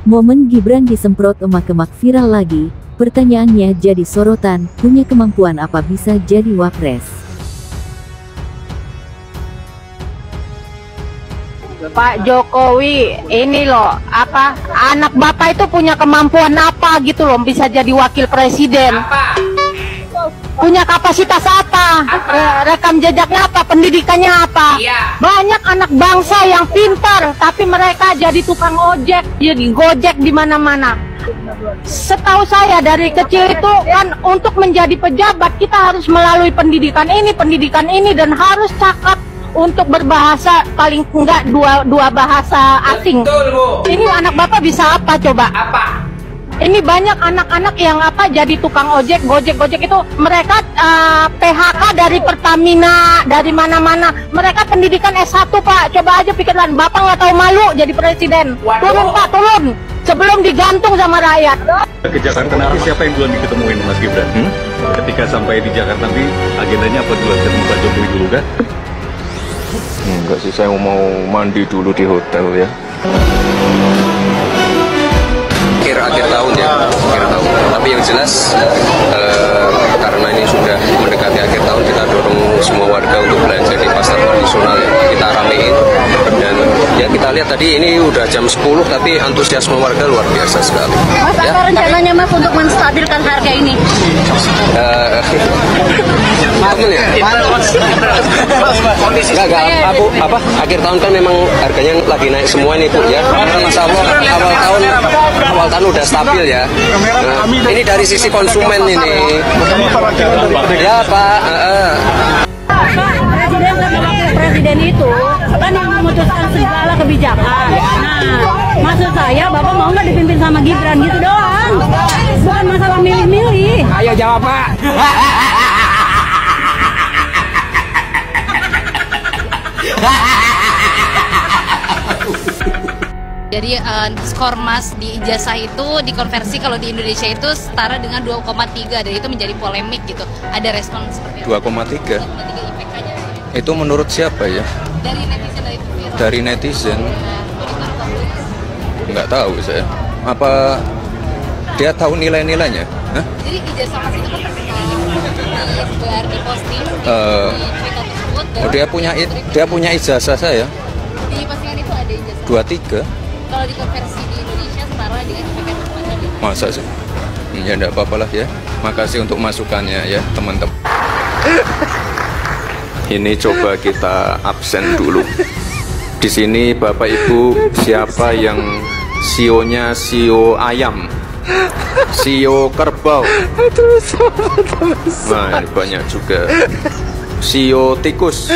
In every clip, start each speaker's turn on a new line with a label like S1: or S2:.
S1: Momen Gibran disemprot emak-emak viral lagi, pertanyaannya jadi sorotan, punya kemampuan apa bisa jadi wapres?
S2: Pak Jokowi, ini loh, anak bapak itu punya kemampuan apa gitu loh, bisa jadi wakil presiden?
S3: Apa?
S2: Punya kapasitas apa? Rekam jejaknya apa? Pendidikannya apa?
S3: Iya.
S2: Banyak anak bangsa yang pintar, tapi mereka jadi tukang ojek, jadi gojek di mana-mana. Setahu saya dari kecil itu kan untuk menjadi pejabat kita harus melalui pendidikan ini dan harus cakap untuk berbahasa paling enggak dua bahasa asing.
S3: Betul, Bu.
S2: Ini anak bapak bisa apa coba?
S3: Apa?
S2: Ini banyak anak-anak yang jadi tukang ojek, gojek itu mereka PHK dari Pertamina, dari mana-mana. Mereka pendidikan S1 Pak. Coba aja pikiran Bapak nggak tahu malu jadi presiden.
S3: Waduh.
S2: Turun Pak, turun. Sebelum digantung sama rakyat.
S4: Ke Jakarta nanti siapa yang duluan diketemuin Mas Gibran? Ketika sampai di Jakarta nanti agendanya apa duluan? Ketemu Pak Jokowi dulu kan?
S5: Enggak sih, saya mau mandi dulu di hotel ya.
S6: Akhir tahun ya, akhir tahun. Tapi yang jelas karena ini sudah mendekati akhir tahun, kita dorong semua warga untuk belanja di pasar tradisional ya. Kita ramein dan ya kita lihat tadi ini udah jam 10 tapi antusiasme warga luar biasa sekali.
S2: Mas,
S6: ya.
S2: apa rencananya Mas untuk menstabilkan harga ini?
S6: Temen ya? Enggak, apa akhir tahun kan memang harganya lagi naik semua nih Bu ya. Insya Allah awal tahun udah stabil ya. Nah, ini dari sisi konsumen ini. Ya Pak.
S2: Presiden itu kan yang memutuskan segala kebijakan. Nah, maksud saya Bapak mau nggak dipimpin sama Gibran gitu doang. Bukan masalah milih-milih.
S3: Ayo jawab, Pak.
S7: Jadi skor Mas di ijazah itu dikonversi kalau di Indonesia itu setara dengan 2,3 dan itu menjadi polemik gitu. Ada respon seperti apa?
S5: 2,3.
S7: 2,3 IPK-nya.
S5: Itu menurut siapa ya?
S7: Dari netizen dari Twitter.
S5: Dari netizen.
S7: Nah,
S5: Nggak tahu saya. Apa dia tahu nilai-nilainya? Hah?
S7: jadi ijazah Mas itu kan disebar di posting di Twitter tersebut.
S5: Dia punya ijazah saya.
S7: Di postingan itu ada ijazah.
S5: 23.
S7: Kalau dikonversi di Indonesia setara dengan IPK macam gitu.
S5: Masa sih? Ya enggak apa-apalah ya. Makasih untuk masukannya ya teman-teman. Ini coba kita absen dulu. Di sini Bapak Ibu siapa yang CEO-nya CEO ayam, CEO kerbau. Nah ini banyak juga. CEO tikus.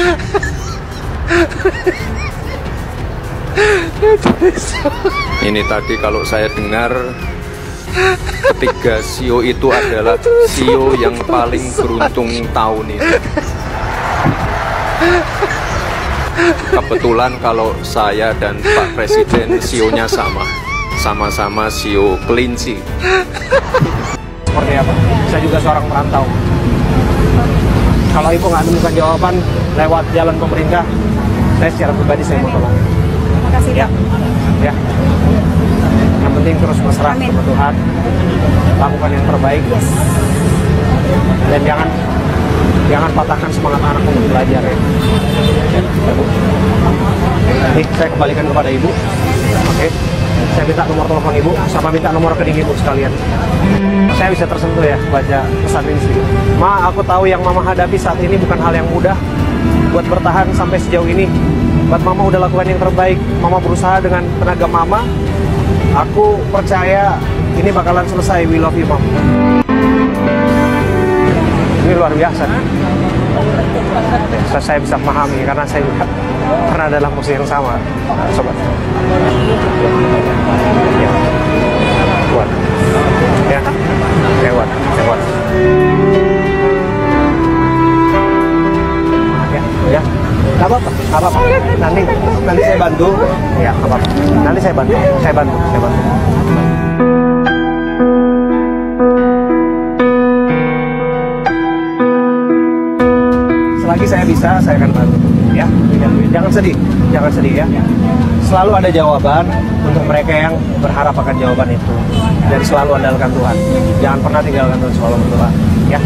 S5: Ini tadi kalau saya dengar ketiga CEO itu adalah CEO yang paling beruntung tahun ini. Kebetulan kalau saya dan Pak Presiden CEO-nya sama-sama CEO kelinci.
S3: Seperti apa? Saya juga seorang perantau. Kalau Ibu nggak menemukan jawaban lewat jalan pemerintah, saya secara pribadi saya mau tolong.
S2: Terima kasih
S3: Ya, ya. Yang penting terus berserah sama Tuhan, lakukan yang terbaik, dan jangan patahkan semangat anak untuk belajar ya. Ya, Bu. Ini saya kembalikan kepada Ibu. Oke. Saya minta nomor telepon Ibu, sama minta nomor rekening Ibu sekalian. Saya bisa tersentuh ya baca pesan ini sedikit. Ma, aku tahu yang Mama hadapi saat ini bukan hal yang mudah buat bertahan sampai sejauh ini. Buat Mama udah lakukan yang terbaik. Mama berusaha dengan tenaga Mama. Aku percaya ini bakalan selesai. We love you, Mom. Ini luar biasa. Saya bisa memahami karena saya juga pernah dalam posisi yang sama, sobat. Ya, kuat. Ya, lewat. Ya, nggak apa-apa. Nanti saya bantu. Ya, nggak apa-apa. Nanti saya bantu. selagi saya bisa, saya akan bantu ya. Jangan sedih ya. Selalu ada jawaban untuk mereka yang berharap akan jawaban itu, dan selalu andalkan Tuhan. Jangan pernah tinggalkan Tuhan, selalu berdoa ya.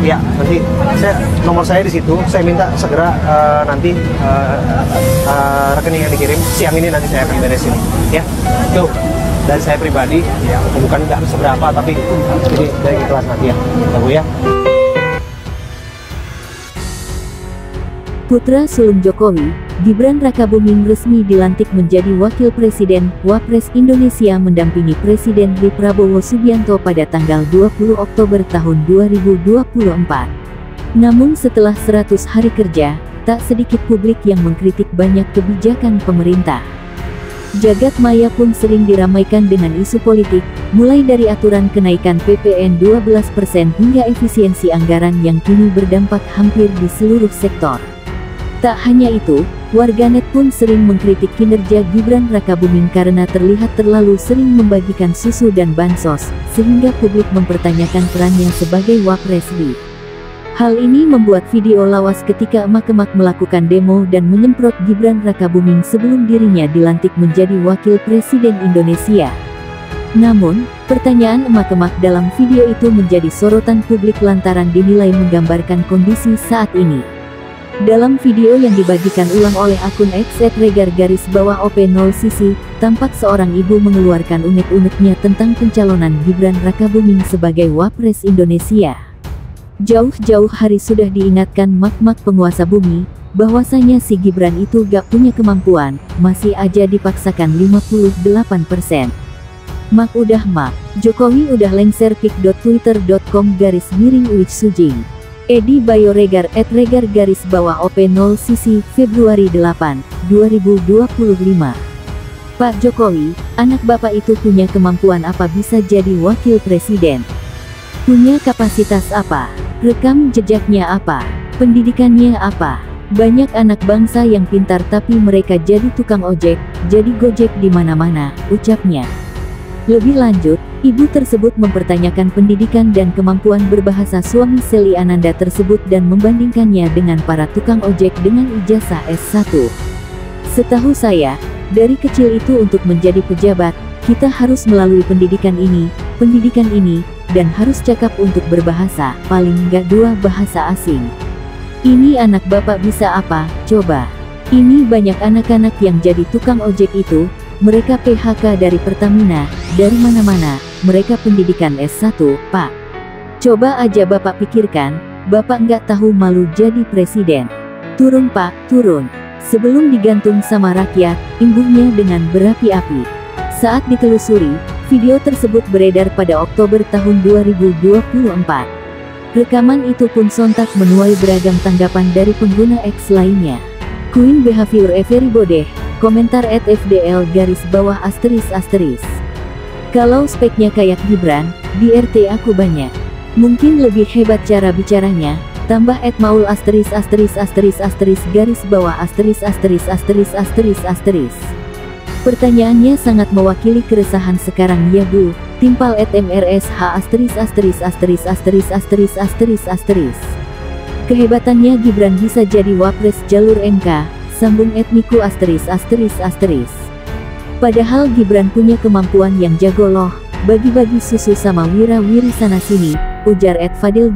S3: Ya, nanti nomor saya di situ. Saya minta segera nanti rekening yang dikirim siang ini nanti saya akan beresin ya. Tuh, dari saya pribadi ya, bukan nggak seberapa, tapi ini dari kelas nanti ya, Bu ya.
S1: Putra sulung Jokowi, Gibran Rakabuming resmi dilantik menjadi Wakil Presiden, Wapres Indonesia mendampingi Presiden Prabowo Subianto pada tanggal 20 Oktober tahun 2024. Namun setelah 100 hari kerja, tak sedikit publik yang mengkritik banyak kebijakan pemerintah. Jagat maya pun sering diramaikan dengan isu politik, mulai dari aturan kenaikan PPN 12% hingga efisiensi anggaran yang kini berdampak hampir di seluruh sektor. Tak hanya itu, warganet pun sering mengkritik kinerja Gibran Rakabuming karena terlihat terlalu sering membagikan susu dan bansos, sehingga publik mempertanyakan perannya sebagai Wapres. Hal ini membuat video lawas ketika emak-emak melakukan demo dan menyemprot Gibran Rakabuming sebelum dirinya dilantik menjadi Wakil Presiden Indonesia. Namun, pertanyaan emak-emak dalam video itu menjadi sorotan publik lantaran dinilai menggambarkan kondisi saat ini. Dalam video yang dibagikan ulang oleh akun X @regar_op0cc, tampak seorang ibu mengeluarkan unek-uneknya tentang pencalonan Gibran Rakabuming sebagai Wapres Indonesia. Jauh-jauh hari sudah diingatkan mak-mak penguasa bumi, bahwasanya si Gibran itu gak punya kemampuan, masih aja dipaksakan 58%. Mak udah mak, Jokowi udah lengser pic.twitter.com/Uich Edi Bayo Regar @regar_op0cc Februari 8, 2025. Pak Jokowi, anak bapak itu punya kemampuan apa bisa jadi wakil presiden? Punya kapasitas apa? Rekam jejaknya apa? Pendidikannya apa? Banyak anak bangsa yang pintar tapi mereka jadi tukang ojek, jadi gojek di mana-mana, ucapnya. Lebih lanjut, ibu tersebut mempertanyakan pendidikan dan kemampuan berbahasa suami Sely Ananda tersebut dan membandingkannya dengan para tukang ojek dengan ijazah S1. Setahu saya, dari kecil itu untuk menjadi pejabat, kita harus melalui pendidikan ini, dan harus cakap untuk berbahasa, paling nggak 2 bahasa asing. Ini anak bapak bisa apa, coba? Ini banyak anak-anak yang jadi tukang ojek itu, mereka PHK dari Pertamina, dari mana-mana, mereka pendidikan S1, Pak. Coba aja bapak pikirkan, bapak nggak tahu malu jadi presiden. Turun Pak, turun. Sebelum digantung sama rakyat, imbuhnya dengan berapi-api. Saat ditelusuri, video tersebut beredar pada Oktober tahun 2024. Rekaman itu pun sontak menuai beragam tanggapan dari pengguna X lainnya. Queen Behavior Everybody, komentar @fdl_. Kalau speknya kayak Gibran, di RT aku banyak. Mungkin lebih hebat cara bicaranya, tambah @maul *******. Pertanyaannya sangat mewakili keresahan sekarang ya Bu, timpal @mrsh******. Kehebatannya Gibran bisa jadi wapres jalur MK, sambung @miku ******. Padahal Gibran punya kemampuan yang jago loh, bagi-bagi susu sama wira-wiri sana sini, ujar @fadil__.